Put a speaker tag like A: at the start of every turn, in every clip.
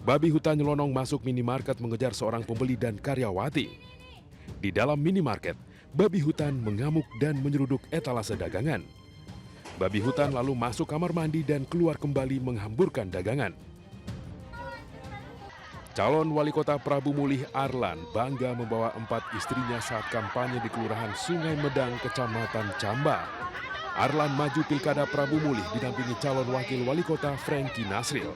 A: Babi hutan nyelonong masuk minimarket mengejar seorang pembeli dan karyawati. Di dalam minimarket, babi hutan mengamuk dan menyeruduk etalase dagangan. Babi hutan lalu masuk kamar mandi dan keluar kembali menghamburkan dagangan. Calon wali kota Prabu Mulih Arlan bangga membawa 4 istrinya saat kampanye di Kelurahan Sungai Medang, Kecamatan Camba. Arlan maju Pilkada Prabu Mulih didampingi calon wakil wali kota Franky Nasril.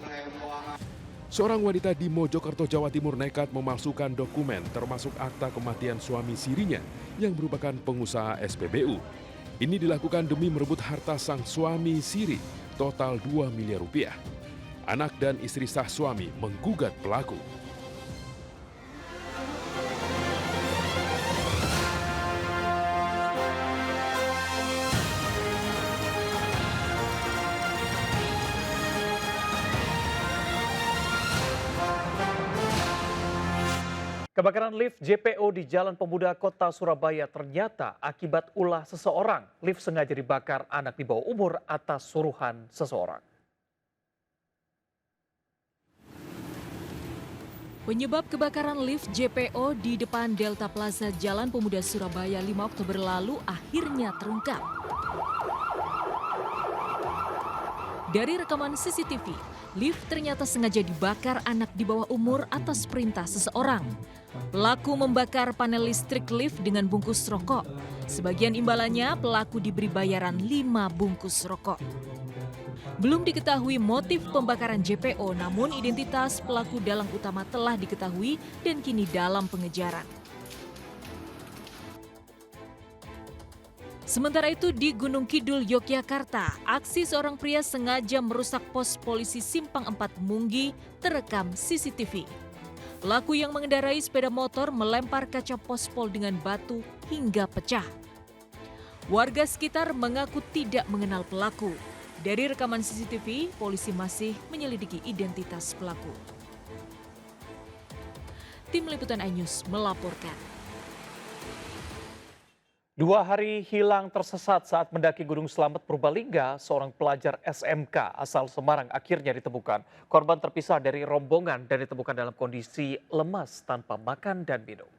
A: Seorang wanita di Mojokerto, Jawa Timur nekat memalsukan dokumen termasuk akta kematian suami sirinya yang merupakan pengusaha SPBU. Ini dilakukan demi merebut harta sang suami siri, total 2 miliar rupiah. Anak dan istri sah suami menggugat pelaku.
B: Kebakaran lift JPO di Jalan Pemuda Kota Surabaya ternyata akibat ulah seseorang. Lift sengaja dibakar anak di bawah umur atas suruhan seseorang.
C: Penyebab kebakaran lift JPO di depan Delta Plaza Jalan Pemuda Surabaya 5 Oktober lalu akhirnya terungkap. Dari rekaman CCTV, lift ternyata sengaja dibakar anak di bawah umur atas perintah seseorang. Pelaku membakar panel listrik lift dengan bungkus rokok. Sebagian imbalannya pelaku diberi bayaran 5 bungkus rokok. Belum diketahui motif pembakaran JPO, namun identitas pelaku dalang utama telah diketahui dan kini dalam pengejaran. Sementara itu di Gunung Kidul, Yogyakarta, aksi seorang pria sengaja merusak pos polisi Simpang 4 Munggi terekam CCTV. Pelaku yang mengendarai sepeda motor melempar kaca pospol dengan batu hingga pecah. Warga sekitar mengaku tidak mengenal pelaku. Dari rekaman CCTV, polisi masih menyelidiki identitas pelaku. Tim Liputan iNews melaporkan.
B: 2 hari hilang tersesat saat mendaki Gunung Slamet Purbalingga, seorang pelajar SMK asal Semarang akhirnya ditemukan. Korban terpisah dari rombongan dan ditemukan dalam kondisi lemas tanpa makan dan minum.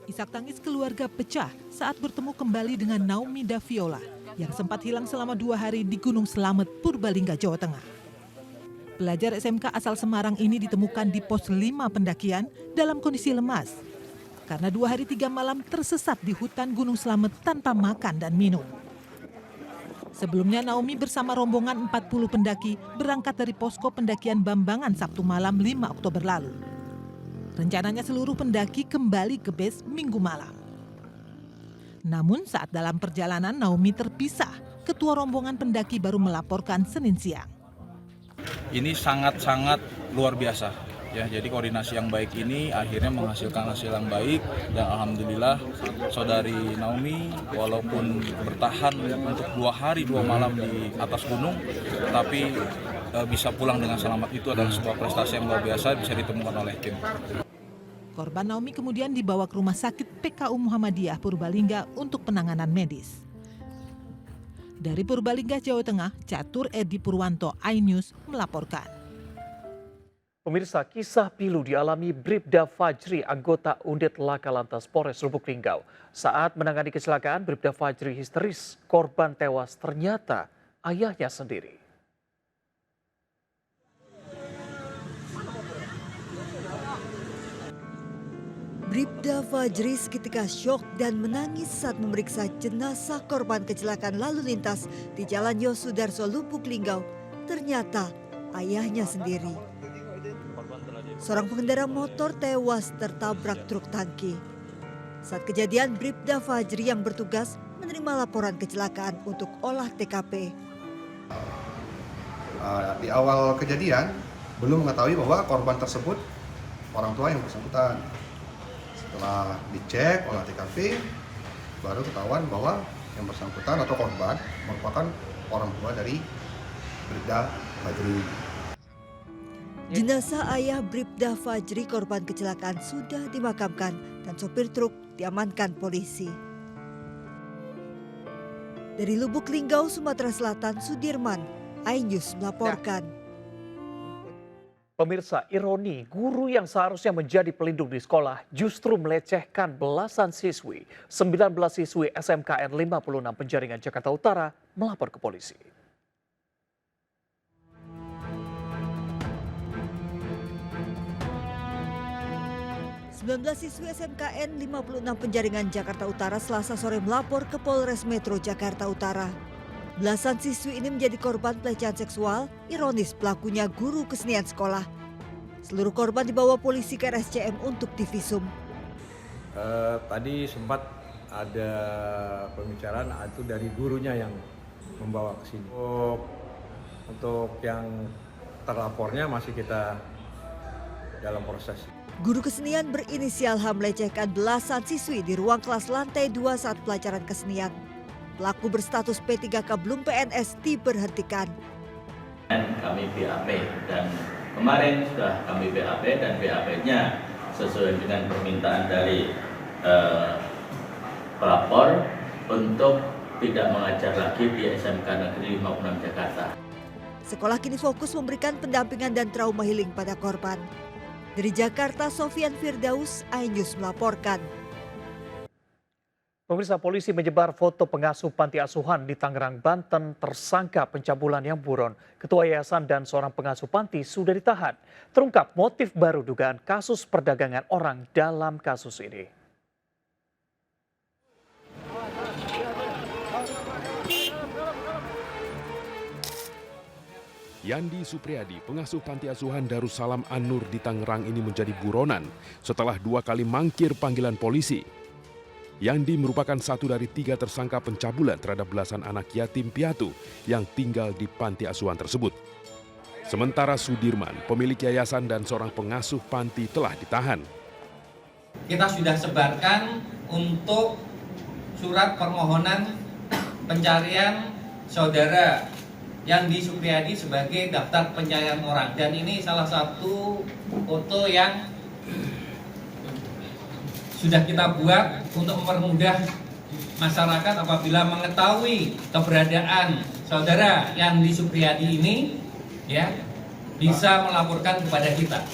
D: Isak tangis keluarga pecah saat bertemu kembali dengan Naomi Daviola yang sempat hilang selama 2 hari di Gunung Slamet, Purbalingga, Jawa Tengah. Pelajar SMK asal Semarang ini ditemukan di pos 5 pendakian dalam kondisi lemas karena 2 hari 3 malam tersesat di hutan Gunung Slamet tanpa makan dan minum. Sebelumnya Naomi bersama rombongan 40 pendaki berangkat dari posko pendakian Bambangan Sabtu malam 5 Oktober lalu. Rencananya seluruh pendaki kembali ke base Minggu malam. Namun saat dalam perjalanan Naomi terpisah, ketua rombongan pendaki baru melaporkan Senin siang.
E: Ini sangat-sangat luar biasa. Ya, jadi koordinasi yang baik ini akhirnya menghasilkan hasil yang baik dan alhamdulillah saudari Naomi walaupun bertahan untuk 2 hari 2 malam di atas gunung, tapi bisa pulang dengan selamat. Itu adalah sebuah prestasi yang luar biasa, bisa ditemukan oleh tim.
D: Korban Naomi kemudian dibawa ke Rumah Sakit PKU Muhammadiyah Purbalingga untuk penanganan medis. Dari Purbalingga, Jawa Tengah, Catur Edi Purwanto, iNews melaporkan.
B: Pemirsa, kisah pilu dialami Bribda Fajri, anggota Unit Laka Lantas Polres Lubuk Linggau. Saat menangani kecelakaan, Bribda Fajri histeris. Korban tewas ternyata ayahnya sendiri.
F: Bribda Fajri seketika syok dan menangis saat memeriksa jenazah korban kecelakaan lalu lintas di Jalan Yosudarso, Lubuk Linggau. Ternyata ayahnya sendiri. Seorang pengendara motor tewas tertabrak truk tangki. Saat kejadian, Bribda Fajri yang bertugas menerima laporan kecelakaan untuk olah TKP.
G: Di awal kejadian, belum mengetahui bahwa korban tersebut orang tua yang bersangkutan. Setelah dicek olah TKP, baru ketahuan bahwa yang bersangkutan atau korban merupakan orang tua dari Bribda Fajri.
F: Jenazah ayah Bribda Fajri korban kecelakaan sudah dimakamkan dan sopir truk diamankan polisi. Dari Lubuk Linggau, Sumatera Selatan, Sudirman, iNews melaporkan.
B: Pemirsa, ironi, guru yang seharusnya menjadi pelindung di sekolah justru melecehkan belasan siswi. 19 siswi SMKN 56 Penjaringan Jakarta Utara melapor ke polisi.
F: Siswi SMKN 56 Penjaringan Jakarta Utara Selasa sore melapor ke Polres Metro Jakarta Utara. Belasan siswi ini menjadi korban pelecehan seksual, ironis pelakunya guru kesenian sekolah. Seluruh korban dibawa polisi ke RSCM untuk divisum.
H: Tadi sempat ada pembicaraan itu dari gurunya yang membawa ke sini. Untuk yang terlapornya masih kita dalam proses.
F: Guru kesenian berinisial H melecehkan belasan siswi di ruang kelas lantai 2 saat pelajaran kesenian. Pelaku berstatus P3K belum PNS diberhentikan.
I: Kami BAP dan kemarin sudah kami BAP dan BAP-nya sesuai dengan permintaan dari pelapor untuk tidak mengajar lagi di SMK Negeri 56 Jakarta.
F: Sekolah kini fokus memberikan pendampingan dan trauma healing pada korban. Dari Jakarta, Sofian Firdaus, iNews melaporkan.
B: Pemirsa, polisi menyebar foto pengasuh panti asuhan di Tangerang, Banten tersangka pencabulan yang buron. Ketua yayasan dan seorang pengasuh panti sudah ditahan. Terungkap motif baru dugaan kasus perdagangan orang dalam kasus ini.
A: Yandi Supriyadi, pengasuh panti asuhan Darussalam An-Nur di Tangerang ini menjadi buronan setelah 2 kali mangkir panggilan polisi. Yandi merupakan satu dari 3 tersangka pencabulan terhadap belasan anak yatim piatu yang tinggal di panti asuhan tersebut. Sementara Sudirman, pemilik yayasan dan seorang pengasuh panti telah ditahan.
J: Kita sudah sebarkan untuk surat permohonan pencarian saudara Yandi Supriyadi sebagai daftar pencarian orang, dan ini salah satu foto yang sudah kita buat untuk mempermudah masyarakat apabila mengetahui keberadaan saudara Yandi Supriyadi ini, ya, bisa melaporkan kepada kita.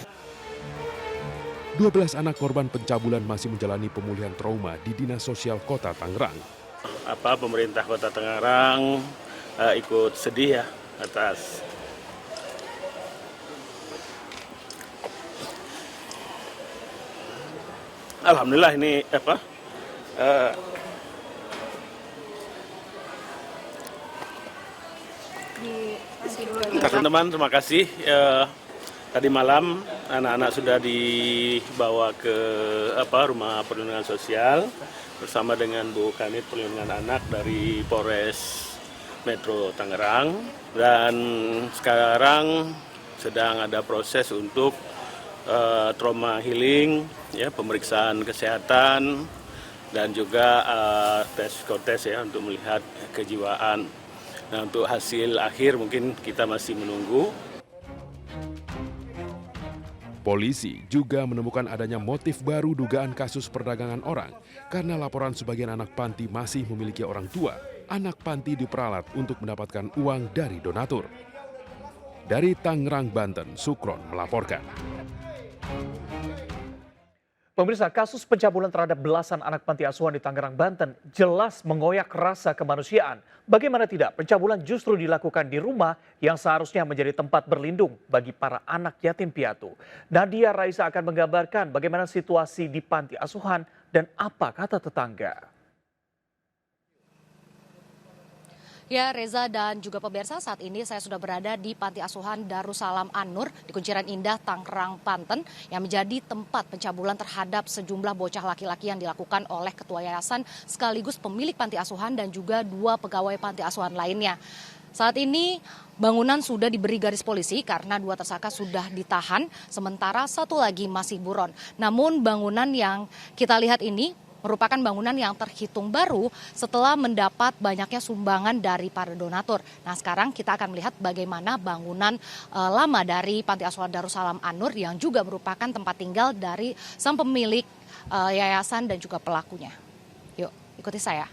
A: 12 anak korban pencabulan masih menjalani pemulihan trauma di Dinas Sosial Kota Tangerang.
K: Pemerintah Kota Tangerang ikut sedih ya atas alhamdulillah ini teman-teman, terima kasih. Tadi malam anak-anak sudah dibawa ke rumah perlindungan sosial bersama dengan Bu Kanit Perlindungan Anak dari Polres Metro Tangerang, dan sekarang sedang ada proses untuk trauma healing, ya, pemeriksaan kesehatan dan juga tes psikotes ya untuk melihat kejiwaan. Nah, untuk hasil akhir mungkin kita masih menunggu.
A: Polisi juga menemukan adanya motif baru dugaan kasus perdagangan orang karena laporan sebagian anak panti masih memiliki orang tua. Anak panti diperalat untuk mendapatkan uang dari donatur. Dari Tangerang, Banten, Sukron melaporkan.
B: Pemirsa, kasus pencabulan terhadap belasan anak panti asuhan di Tangerang, Banten jelas mengoyak rasa kemanusiaan. Bagaimana tidak, pencabulan justru dilakukan di rumah yang seharusnya menjadi tempat berlindung bagi para anak yatim piatu. Nadia Raisa akan menggambarkan bagaimana situasi di panti asuhan dan apa kata tetangga.
L: Ya, Reza dan juga pemirsa, saat ini saya sudah berada di Panti Asuhan Darussalam An-Nur di Kunciran Indah, Tangerang, Banten, yang menjadi tempat pencabulan terhadap sejumlah bocah laki-laki yang dilakukan oleh ketua yayasan sekaligus pemilik panti asuhan dan juga 2 pegawai panti asuhan lainnya. Saat ini bangunan sudah diberi garis polisi karena 2 tersangka sudah ditahan, sementara 1 lagi masih buron. Namun bangunan yang kita lihat ini merupakan bangunan yang terhitung baru setelah mendapat banyaknya sumbangan dari para donatur. Nah, sekarang kita akan melihat bagaimana bangunan lama dari Panti Asuhan Darussalam An-Nur yang juga merupakan tempat tinggal dari sang pemilik yayasan dan juga pelakunya. Yuk, ikuti saya.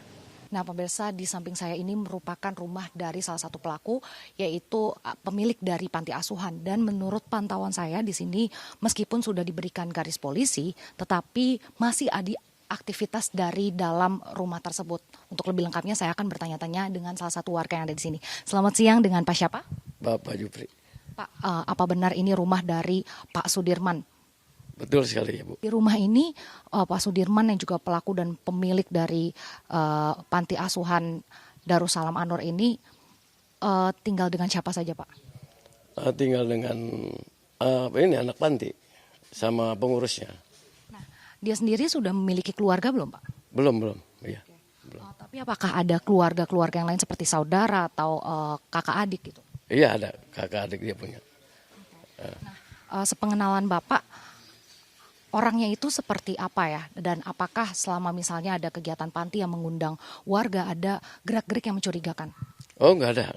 L: Nah, pemirsa, di samping saya ini merupakan rumah dari salah satu pelaku, yaitu pemilik dari panti asuhan. Dan menurut pantauan saya di sini, meskipun sudah diberikan garis polisi, tetapi masih ada aktivitas dari dalam rumah tersebut. Untuk lebih lengkapnya, saya akan bertanya-tanya dengan salah satu warga yang ada di sini. Selamat siang, dengan Pak siapa?
M: Bapak Jupri.
L: Pak, apa benar ini rumah dari Pak Sudirman?
M: Betul sekali ya Bu.
L: Di rumah ini Pak Sudirman yang juga pelaku dan pemilik dari panti asuhan Darussalam An-Nur ini tinggal dengan siapa saja Pak?
M: Tinggal dengan anak panti sama pengurusnya.
L: Nah, dia sendiri sudah memiliki keluarga belum Pak?
M: Belum. Iya.
L: Belum. Tapi apakah ada keluarga yang lain seperti saudara atau kakak adik gitu?
M: Iya ada kakak adik dia punya.
L: Nah, sepengenalan Bapak, orangnya itu seperti apa ya? Dan apakah selama misalnya ada kegiatan panti yang mengundang warga ada gerak-gerik yang mencurigakan?
M: Oh nggak ada.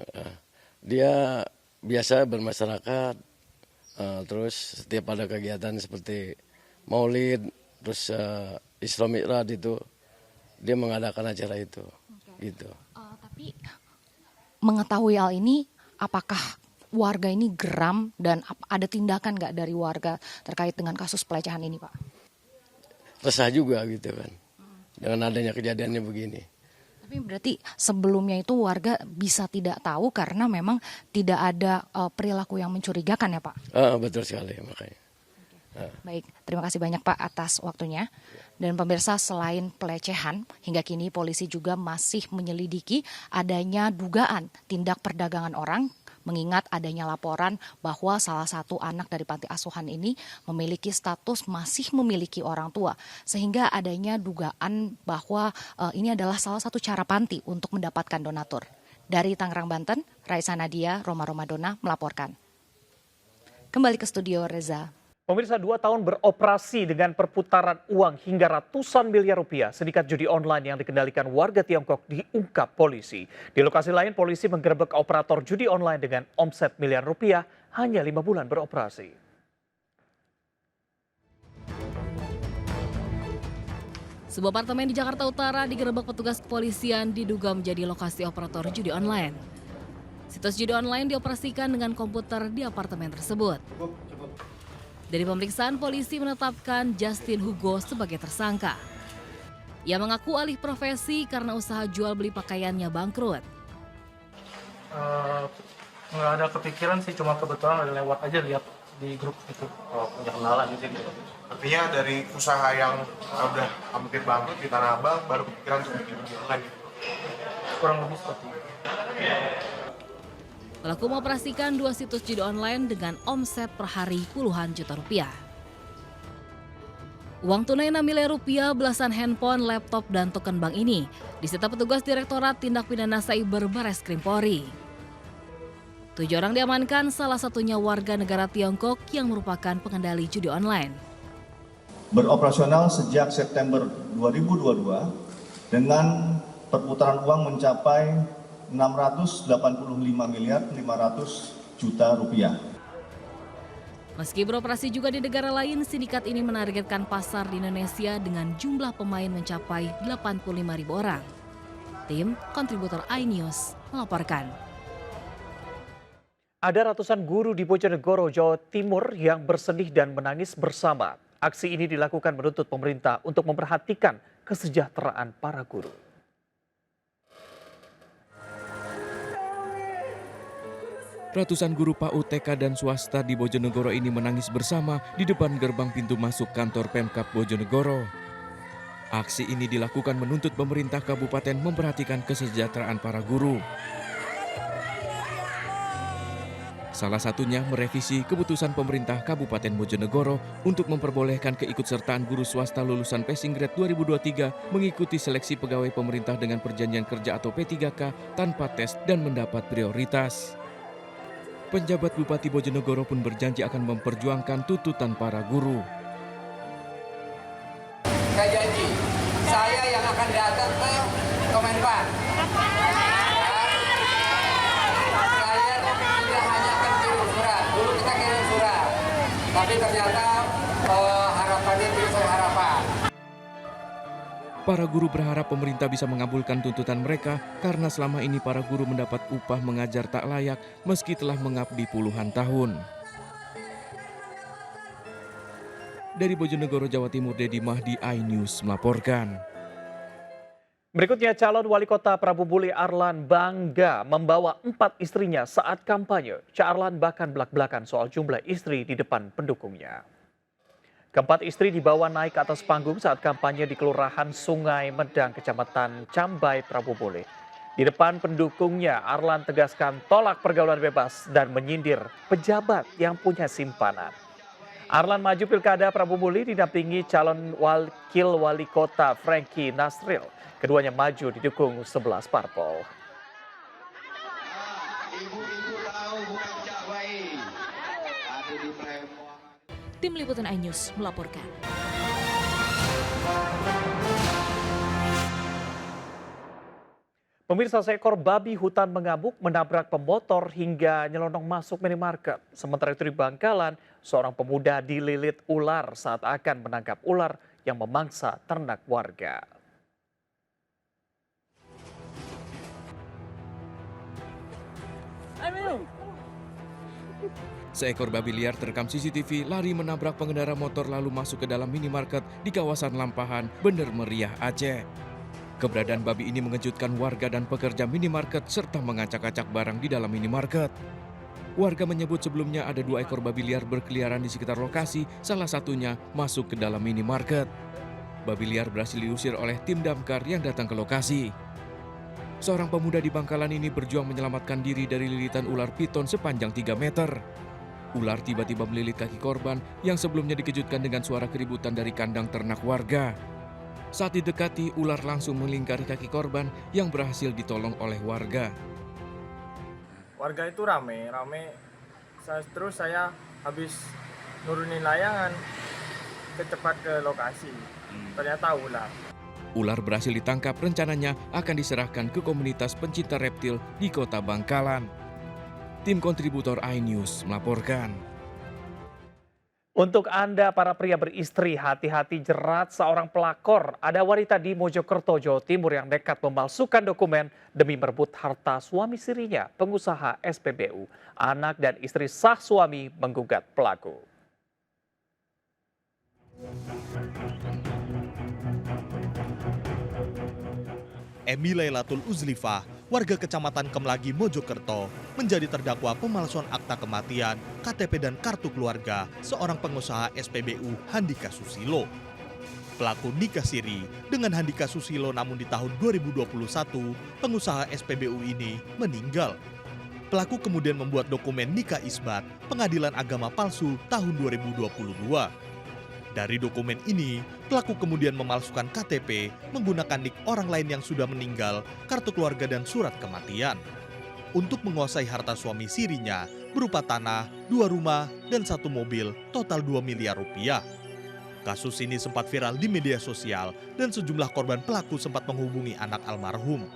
M: Dia biasa bermasyarakat. Terus setiap ada kegiatan seperti Maulid, terus Isra Mi'raj itu dia mengadakan acara itu. Gitu.
L: Tapi mengetahui hal ini, apakah warga ini geram dan ada tindakan nggak dari warga terkait dengan kasus pelecehan ini, Pak?
M: Resah juga gitu kan, dengan adanya kejadiannya begini.
L: Tapi berarti sebelumnya itu warga bisa tidak tahu karena memang tidak ada perilaku yang mencurigakan ya, Pak?
M: Betul sekali makanya.
L: Baik, terima kasih banyak Pak atas waktunya. Dan pemirsa, selain pelecehan, hingga kini polisi juga masih menyelidiki adanya dugaan tindak perdagangan orang, mengingat adanya laporan bahwa salah satu anak dari panti asuhan ini memiliki status masih memiliki orang tua. Sehingga adanya dugaan bahwa ini adalah salah satu cara panti untuk mendapatkan donatur. Dari Tangerang, Banten, Raisa Nadia, Roma Romadona melaporkan. Kembali ke studio, Reza.
B: Pemirsa, 2 tahun beroperasi dengan perputaran uang hingga ratusan miliar rupiah, sindikat judi online yang dikendalikan warga Tiongkok diungkap polisi. Di lokasi lain, polisi menggerebek operator judi online dengan omset miliar rupiah hanya 5 bulan beroperasi.
C: Sebuah apartemen di Jakarta Utara digerebek petugas kepolisian diduga menjadi lokasi operator judi online. Situs judi online dioperasikan dengan komputer di apartemen tersebut. Dari pemeriksaan, polisi menetapkan Justin Hugo sebagai tersangka. Ia mengaku alih profesi karena usaha jual beli pakaiannya bangkrut.
N: Nggak ada kepikiran sih, cuma kebetulan ada lewat aja lihat di grup itu. Oh, punya kenalan gitu.
O: Artinya dari usaha yang udah hampir bangkrut di Tanah Abang baru kepikiran untuk bikin online.
N: Kurang lebih seperti itu.
C: Pelaku mengoperasikan 2 situs judi online dengan omset per hari puluhan juta rupiah. Uang tunai 6 miliar rupiah, belasan handphone, laptop, dan token bank ini disita petugas Direktorat Tindak Pidana Cyber Barreskrim Polri. 7 orang diamankan, salah satunya warga negara Tiongkok yang merupakan pengendali judi online.
P: Beroperasional sejak September 2022 dengan perputaran uang mencapai 685 miliar 500 juta rupiah.
C: Meski beroperasi juga di negara lain, sindikat ini menargetkan pasar di Indonesia dengan jumlah pemain mencapai 85.000 orang. Tim kontributor iNews melaporkan.
B: Ada ratusan guru di Bojonegoro, Jawa Timur yang bersedih dan menangis bersama. Aksi ini dilakukan menuntut pemerintah untuk memperhatikan kesejahteraan para guru.
A: Ratusan guru PAUD TK dan swasta di Bojonegoro ini menangis bersama di depan gerbang pintu masuk kantor Pemkab Bojonegoro. Aksi ini dilakukan menuntut pemerintah kabupaten memperhatikan kesejahteraan para guru. Salah satunya merevisi keputusan pemerintah Kabupaten Bojonegoro untuk memperbolehkan keikutsertaan guru swasta lulusan Passing Grade 2023 mengikuti seleksi pegawai pemerintah dengan perjanjian kerja atau P3K tanpa tes dan mendapat prioritas. Penjabat Bupati Bojonegoro pun berjanji akan memperjuangkan tuntutan para guru.
Q: Saya janji, saya yang akan datang ke Kemenpan. Saya tidak hanya akan kirim surat, dulu kita kirim surat, tapi ternyata harapannya tidak sesuai harapan.
R: Para guru berharap pemerintah bisa mengabulkan tuntutan mereka karena selama ini para guru mendapat upah mengajar tak layak meski telah mengabdi puluhan tahun. Dari Bojonegoro, Jawa Timur, Dedi Mahdi, iNews melaporkan.
B: Berikutnya, calon wali kota Prabu Muli Arlan bangga membawa 4 istrinya saat kampanye. Cak Arlan bahkan belak-belakan soal jumlah istri di depan pendukungnya. Keempat istri dibawa naik ke atas panggung saat kampanye di Kelurahan Sungai Medang, Kecamatan Cambai, Prabu Muli. Di depan pendukungnya, Arlan tegaskan tolak pergaulan bebas dan menyindir pejabat yang punya simpanan. Arlan maju Pilkada Prabu Muli didampingi calon wakil wali kota Franky Nasril. Keduanya maju didukung 11 parpol.
C: Tim Liputan iNews melaporkan.
B: Pemirsa, seekor babi hutan mengamuk menabrak pemotor hingga nyelonong masuk minimarket. Sementara itu di Bangkalan, seorang pemuda dililit ular saat akan menangkap ular yang memangsa ternak warga.
R: Seekor babi liar terekam CCTV lari menabrak pengendara motor lalu masuk ke dalam minimarket di kawasan Lampahan, Bener Meriah, Aceh. Keberadaan babi ini mengejutkan warga dan pekerja minimarket serta mengacak-acak barang di dalam minimarket. Warga menyebut sebelumnya ada 2 ekor babi liar berkeliaran di sekitar lokasi, salah satunya masuk ke dalam minimarket. Babi liar berhasil diusir oleh tim damkar yang datang ke lokasi. Seorang pemuda di Bangkalan ini berjuang menyelamatkan diri dari lilitan ular piton sepanjang 3 meter. Ular tiba-tiba melilit kaki korban yang sebelumnya dikejutkan dengan suara keributan dari kandang ternak warga. Saat didekati, ular langsung melingkari kaki korban yang berhasil ditolong oleh warga.
S: Warga itu rame. Terus saya habis nurunin layangan, cepat ke lokasi. Ternyata ular.
R: Ular berhasil ditangkap, rencananya akan diserahkan ke komunitas pencinta reptil di Kota Bangkalan. Tim kontributor iNews melaporkan.
B: Untuk Anda para pria beristri, hati-hati jerat seorang pelakor. Ada wanita di Mojokerto, Jawa Timur yang nekat memalsukan dokumen demi merebut harta suami sirinya, pengusaha SPBU. Anak dan istri sah suami menggugat pelaku.
T: Emi Lailatul Uzlifah, warga Kecamatan Kemlagi, Mojokerto, menjadi terdakwa pemalsuan akta kematian, KTP dan kartu keluarga seorang pengusaha SPBU Handika Susilo. Pelaku nikah siri dengan Handika Susilo, namun di tahun 2021, pengusaha SPBU ini meninggal. Pelaku kemudian membuat dokumen nikah isbat pengadilan agama palsu tahun 2022. Dari dokumen ini, pelaku kemudian memalsukan KTP menggunakan nik orang lain yang sudah meninggal, kartu keluarga dan surat kematian. Untuk menguasai harta suami sirinya berupa tanah, 2 rumah, dan 1 mobil, total 2 miliar rupiah. Kasus ini sempat viral di media sosial dan sejumlah korban pelaku sempat menghubungi anak almarhum.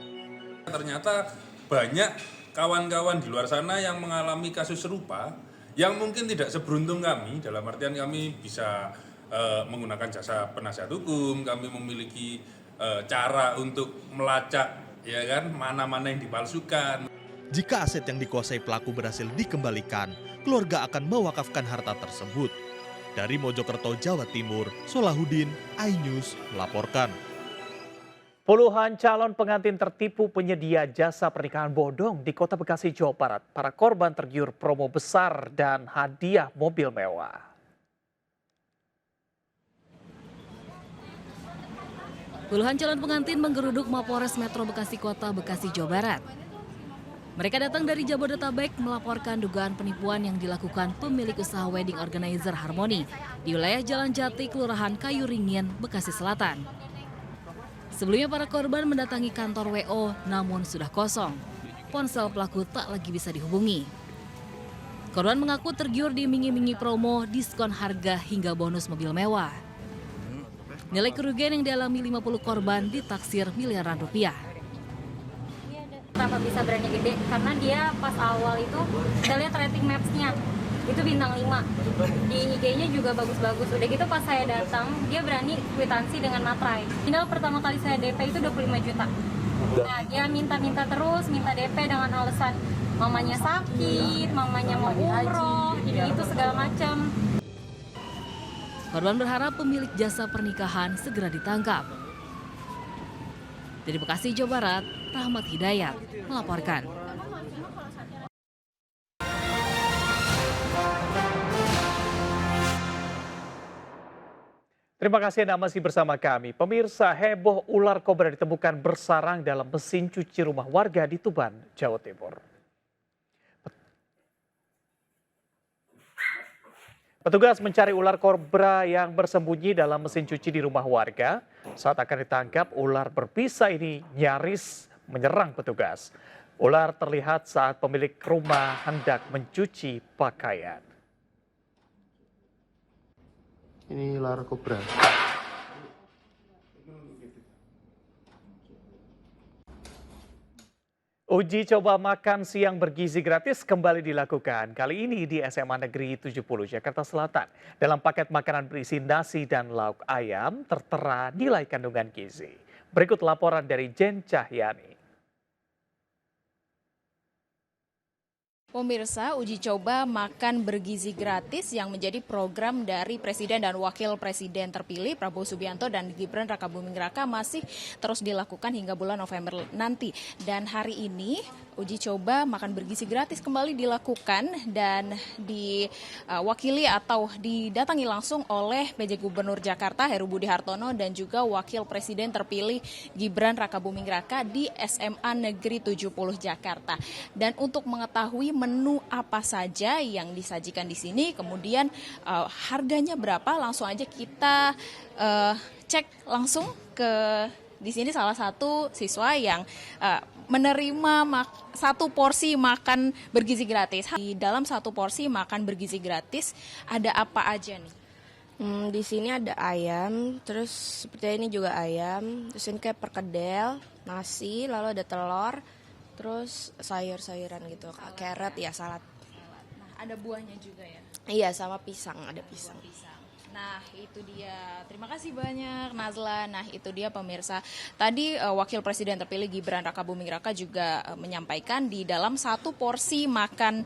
U: Ternyata banyak kawan-kawan di luar sana yang mengalami kasus serupa yang mungkin tidak seberuntung kami, dalam artian kami bisa menggunakan jasa penasihat hukum, kami memiliki cara untuk melacak ya kan mana-mana yang dipalsukan.
T: Jika aset yang dikuasai pelaku berhasil dikembalikan, keluarga akan mewakafkan harta tersebut. Dari Mojokerto, Jawa Timur, Solahuddin, iNews melaporkan.
B: Puluhan calon pengantin tertipu penyedia jasa pernikahan bodong di Kota Bekasi, Jawa Barat. Para korban tergiur promo besar dan hadiah mobil mewah.
C: Puluhan calon pengantin menggeruduk Mapores Metro Bekasi Kota Bekasi, Jawa Barat. Mereka datang dari Jabodetabek melaporkan dugaan penipuan yang dilakukan pemilik usaha wedding organizer Harmoni di wilayah Jalan Jati, Kelurahan Kayu Ringin, Bekasi Selatan. Sebelumnya para korban mendatangi kantor WO namun sudah kosong. Ponsel pelaku tak lagi bisa dihubungi. Korban mengaku tergiur diiming-imingi promo, diskon harga hingga bonus mobil mewah. Nilai kerugian yang dialami 50 korban ditaksir miliaran rupiah.
V: Kenapa bisa berani gede? Karena dia pas awal itu kita lihat rating maps-nya
E: itu bintang 5. Di IG-nya juga bagus-bagus. Udah gitu pas saya datang, dia berani kwitansi dengan materai. Final pertama kali saya DP itu 25 juta. Nah, dia minta terus, minta DP dengan alasan mamanya sakit, mamanya mau umroh, itu segala macam.
C: Korban berharap pemilik jasa pernikahan segera ditangkap. Dari Bekasi, Jawa Barat, Rahmat Hidayat melaporkan.
B: Terima kasih Anda masih bersama kami. Pemirsa, heboh ular kobra ditemukan bersarang dalam mesin cuci rumah warga di Tuban, Jawa Timur. Petugas mencari ular kobra yang bersembunyi dalam mesin cuci di rumah warga. Saat akan ditangkap, ular berbisa ini nyaris menyerang petugas. Ular terlihat saat pemilik rumah hendak mencuci pakaian.
O: Ini ular kobra.
B: Uji coba makan siang bergizi gratis kembali dilakukan. Kali ini di SMA Negeri 70 Jakarta Selatan. Dalam paket makanan berisi nasi dan lauk ayam tertera nilai kandungan gizi. Berikut laporan dari Jen Cahyani.
V: Pemirsa, uji coba makan bergizi gratis yang menjadi program dari Presiden dan Wakil Presiden terpilih Prabowo Subianto dan Gibran Rakabuming Raka masih terus dilakukan hingga bulan November nanti. Dan hari ini uji coba makan bergizi gratis kembali dilakukan dan diwakili atau didatangi langsung oleh PJ Gubernur Jakarta Heru Budi Hartono dan juga Wakil Presiden terpilih Gibran Rakabuming Raka di SMA Negeri 70 Jakarta. Dan untuk mengetahui menu apa saja yang disajikan di sini, kemudian harganya berapa, langsung aja kita cek langsung ke di sini salah satu siswa yang menerima satu porsi makan bergizi gratis. Di dalam satu porsi makan bergizi gratis ada apa aja nih?
W: Di sini ada ayam, terus seperti ini juga ayam, terus ini kayak perkedel, nasi, lalu ada telur, terus sayur-sayuran gitu, carrot ya, salad.
V: Nah, ada buahnya juga ya?
W: Iya, sama pisang, ada pisang.
V: Nah, itu dia. Terima kasih banyak, Nazla. Nah, itu dia pemirsa. Tadi Wakil Presiden terpilih Gibran Rakabuming Raka juga menyampaikan di dalam satu porsi makan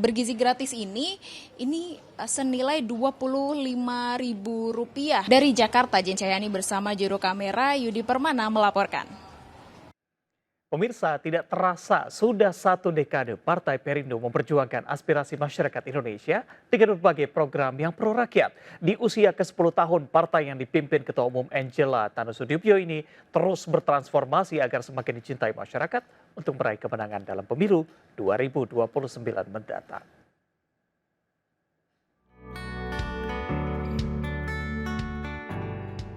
V: bergizi gratis ini senilai Rp25.000. Dari Jakarta, Jen Cahyani bersama juru kamera Yudi Permana melaporkan.
B: Pemirsa, tidak terasa sudah 1 dekade Partai Perindo memperjuangkan aspirasi masyarakat Indonesia dengan berbagai program yang pro rakyat. Di usia ke-10 tahun, partai yang dipimpin Ketua Umum Angela Tanusudibyo ini terus bertransformasi agar semakin dicintai masyarakat untuk meraih kemenangan dalam pemilu 2029 mendatang.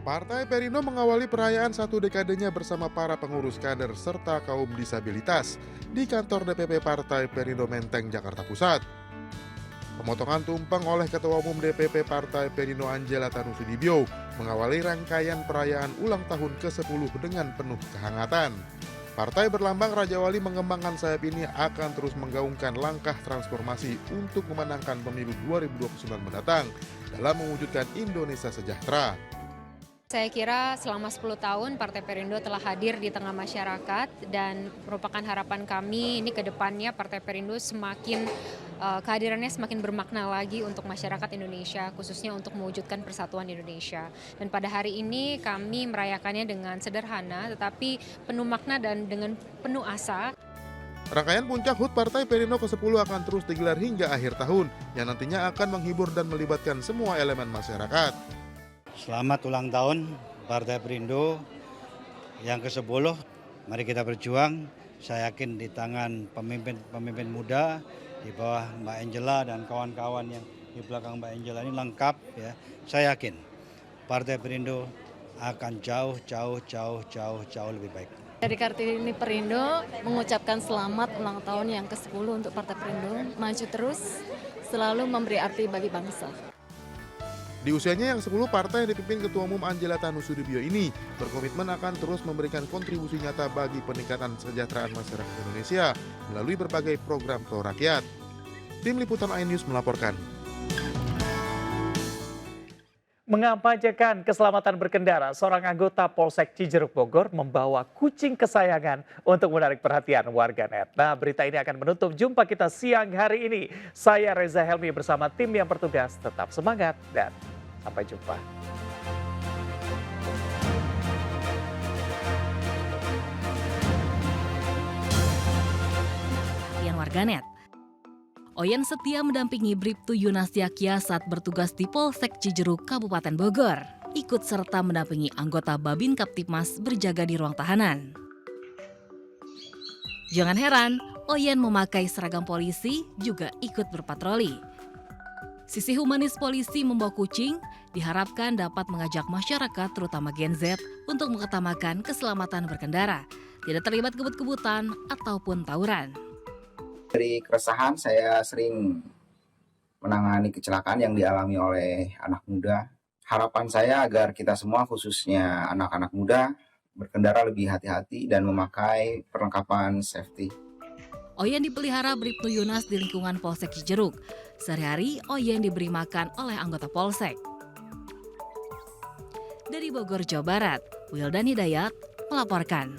A: Partai Perindo mengawali perayaan 1 dekadenya bersama para pengurus kader serta kaum disabilitas di kantor DPP Partai Perindo Menteng, Jakarta Pusat. Pemotongan tumpeng oleh Ketua Umum DPP Partai Perindo Angela Tanusudibyo mengawali rangkaian perayaan ulang tahun ke-10 dengan penuh kehangatan. Partai berlambang Raja Wali mengembangkan sayap ini akan terus menggaungkan langkah transformasi untuk memenangkan pemilu 2029 mendatang dalam mewujudkan Indonesia sejahtera.
X: Saya kira selama 10 tahun Partai Perindo telah hadir di tengah masyarakat dan merupakan harapan kami ini ke depannya Partai Perindo semakin kehadirannya semakin bermakna lagi untuk masyarakat Indonesia, khususnya untuk mewujudkan persatuan Indonesia. Dan pada hari ini kami merayakannya dengan sederhana tetapi penuh makna dan dengan penuh asa.
A: Rangkaian puncak HUT Partai Perindo ke-10 akan terus digelar hingga akhir tahun yang nantinya akan menghibur dan melibatkan semua elemen masyarakat.
Y: Selamat ulang tahun Partai Perindo yang ke-10. Mari kita berjuang. Saya yakin di tangan pemimpin muda di bawah Mbak Angela dan kawan-kawan yang di belakang Mbak Angela ini lengkap ya. Saya yakin Partai Perindo akan jauh lebih baik.
Z: Dari Kartini Perindo mengucapkan selamat ulang tahun yang ke-10 untuk Partai Perindo. Maju terus, selalu memberi arti bagi bangsa.
A: Di usianya yang 10, partai yang dipimpin Ketua Umum Angela Tanusudibyo ini berkomitmen akan terus memberikan kontribusi nyata bagi peningkatan kesejahteraan masyarakat Indonesia melalui berbagai program pro rakyat.
D: Tim Liputan iNews melaporkan.
B: Mengamankan keselamatan berkendara, seorang anggota Polsek Cijeruk Bogor membawa kucing kesayangan untuk menarik perhatian warganet. Nah, berita ini akan menutup jumpa kita siang hari ini. Saya Reza Helmi bersama tim yang bertugas. Tetap semangat dan sampai jumpa.
C: Warganet. Oyen setia mendampingi Bribtu Yunas Yahya saat bertugas di Polsek Cijeruk, Kabupaten Bogor. Ikut serta mendampingi anggota Babin Kaptipmas berjaga di ruang tahanan. Jangan heran, Oyen memakai seragam polisi juga ikut berpatroli. Sisi humanis polisi membawa kucing diharapkan dapat mengajak masyarakat terutama Gen Z untuk mengutamakan keselamatan berkendara, tidak terlibat kebut-kebutan ataupun tawuran.
F: Dari keresahan saya sering menangani kecelakaan yang dialami oleh anak muda. Harapan saya agar kita semua khususnya anak-anak muda berkendara lebih hati-hati dan memakai perlengkapan safety.
C: Oyen dipelihara Bribtu Yunas di lingkungan Polsek Cijeruk. Sehari-hari Oyen diberi makan oleh anggota Polsek. Dari Bogor, Jawa Barat, Wildan Hidayat melaporkan.